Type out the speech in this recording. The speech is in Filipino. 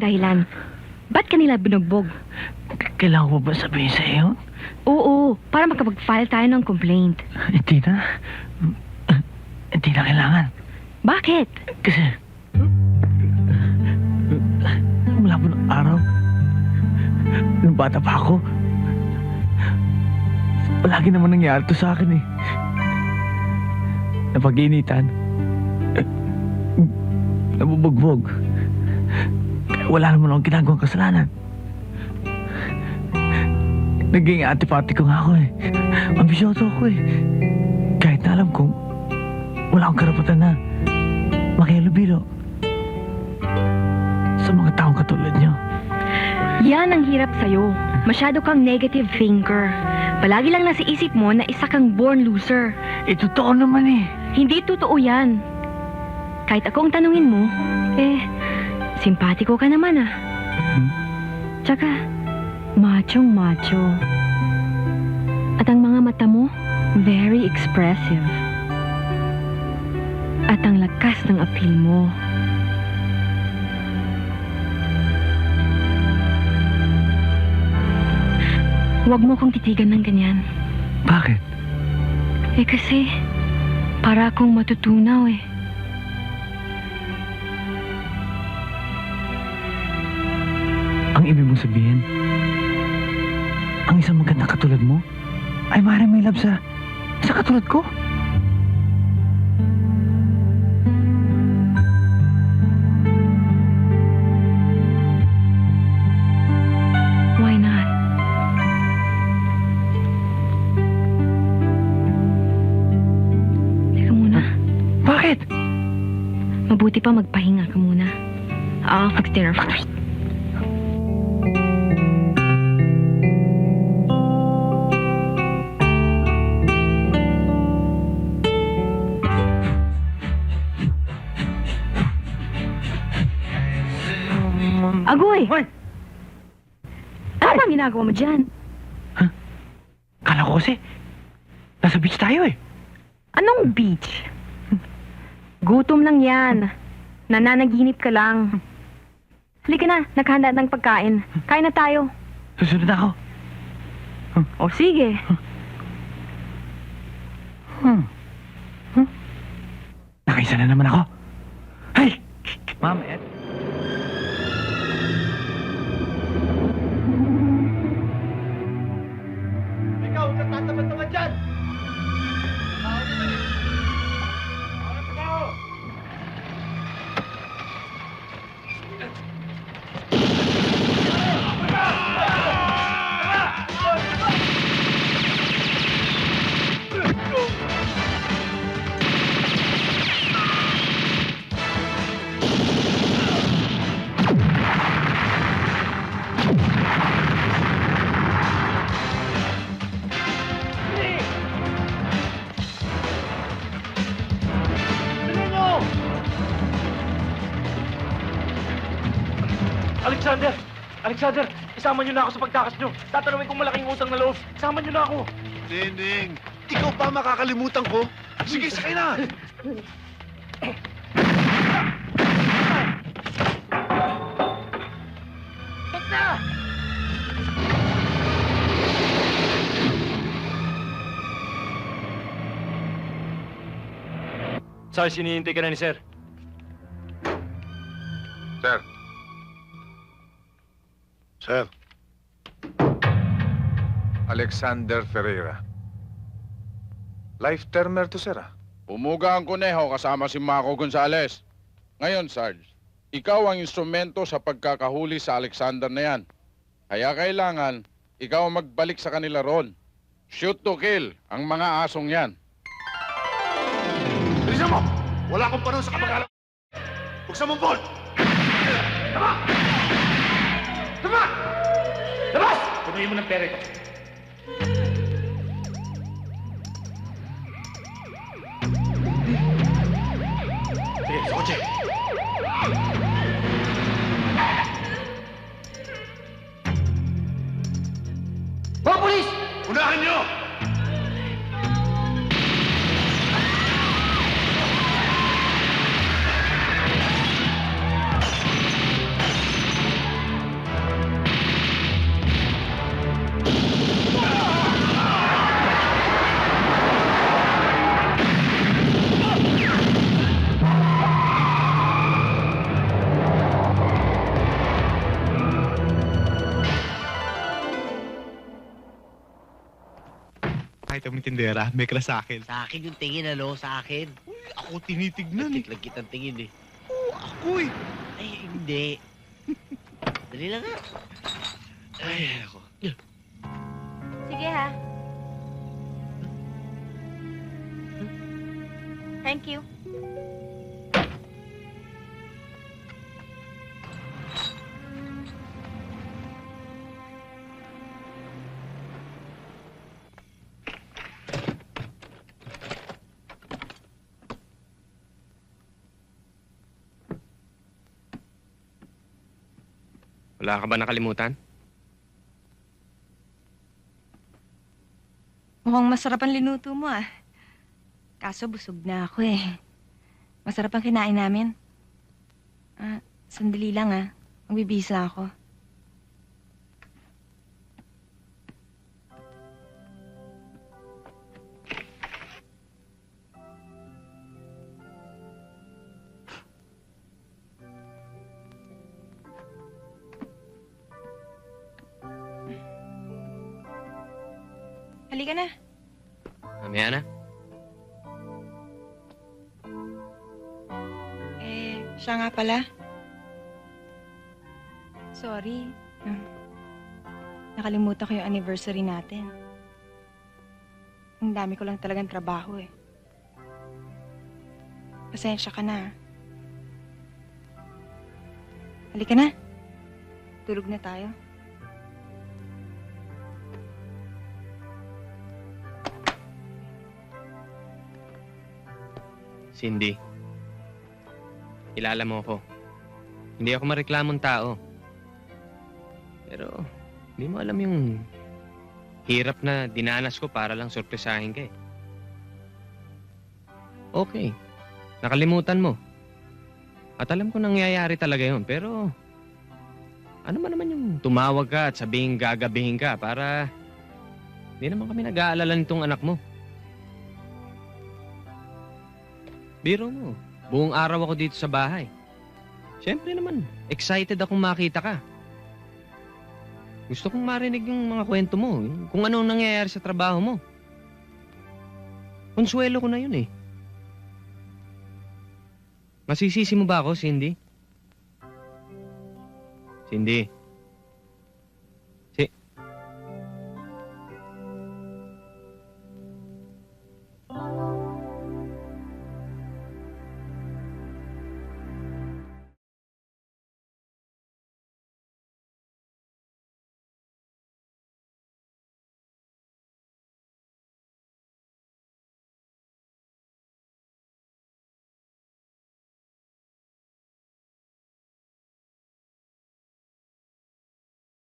dahilan. Ba't kanila binugbog? Kailangan ko ba sabihin sa iyo? Oo, para makapag-file tayo ng complaint. Hindi na. Hindi na kailangan. Bakit? Kasi... mula po ng araw, nung bata pa ako, palagi naman nangyari to sa akin eh. Napag-iinitan, nabubugbog. Wala naman akong ginagawang kasalanan. Naging antipati ko nga ako eh. Ambisyoso ako eh. Kahit na alam kong wala akong karapatan na makihalubilo sa mga taong katulad niyo. Yan ang hirap sa'yo. Masyado kang negative thinker. Palagi lang nasa isip mo na isa kang born loser. Totoo naman eh. Hindi totoo yan. Kahit ako ang tanungin mo, simpatiko ka naman ah. Tsaka, machong macho. At ang mga mata mo, very expressive. At ang lakas ng appeal mo. Huwag mo kong titigan ng ganyan. Bakit? Kasi, para akong matutunaw eh. Ang ibig mong sabihin, ang isang maganda katulad mo ay maaaring may love sa katulad ko? Why not? Teka muna. Bakit? Mabuti pa magpahinga ka muna. I'll fix dinner first. Agoy! Hoy! Ano ba ginagawa mo dyan? Kala ko kasi, nasa beach tayo eh. Anong beach? Gutom lang yan. Nananaginip ka lang. Halika na, naghanda ng pagkain. Kain na tayo. Susunod ako. O sige. Nakaisa na naman ako. Hey! Ma'am, Ikaw, huwag kang tatapat-tapat dyan! Tao naman eh! Tao na tao! Alexander! Alexander! Isama niyo na ako sa pagtakas niyo. Tatanungin kong malaking utang na loob. Isama niyo na ako. Neneng, ikaw pa makakalimutan ko? Sige, sakay na! Ba't na? Sarge, hinihintay ka na ni Sir. Sir. Sir. Alexander Ferreira. Life-termer to, sir, ah. Umuga ang kuneho kasama si Mako Gonzales. Ngayon, Sarge, ikaw ang instrumento sa pagkakahuli sa Alexander na yan. Kaya kailangan, ikaw ang magbalik sa kanila ron. Shoot to kill ang mga asong yan. Bilisan mo! Wala akong panahon sa kapag-alam. Buksan mo ang bolt! Tama! Tama! Labas! Punuin mo ng pera ito. Sige, sa kotse. Mga polis! Unahan niyo! nakita mo yung tindera, may kala sa akin. Sa akin yung tingin, ano? Sa akin. Uy, ako tinitignan eh. Nagkiklag kitang tingin eh. Oo, ako eh. Ay, hindi. Dali lang nga. Ay, ako. Sige ha. Thank you. Wala ka ba nakalimutan? Mukhang masarap ang linuto mo ah. Kaso busog na ako eh. Masarap ang kinain namin. Sandali lang ah. Magbibihis lang ako. Halika na. Mamaya na. Siya nga pala. Sorry. Nakalimutan ko yung anniversary natin. Ang dami ko lang talagang trabaho eh. Pasensya ka na. Halika na. Tulog na tayo. Cindy, kilala mo ako. Hindi ako mareklamong tao. Pero, hindi mo alam yung hirap na dinanas ko para lang sorpresahin ka eh. Okay, nakalimutan mo. At alam ko nangyayari talaga yun, pero ano man naman yung tumawag ka at sabihin gagabihin ka para hindi naman kami nag-aalala nitong anak mo. Biro mo, buong araw ako dito sa bahay. Siyempre naman, excited akong makita ka. Gusto kong marinig yung mga kwento mo, kung anong nangyayari sa trabaho mo. Konsuelo ko na yun eh. Masisisi mo ba ako, Cindy? Cindy,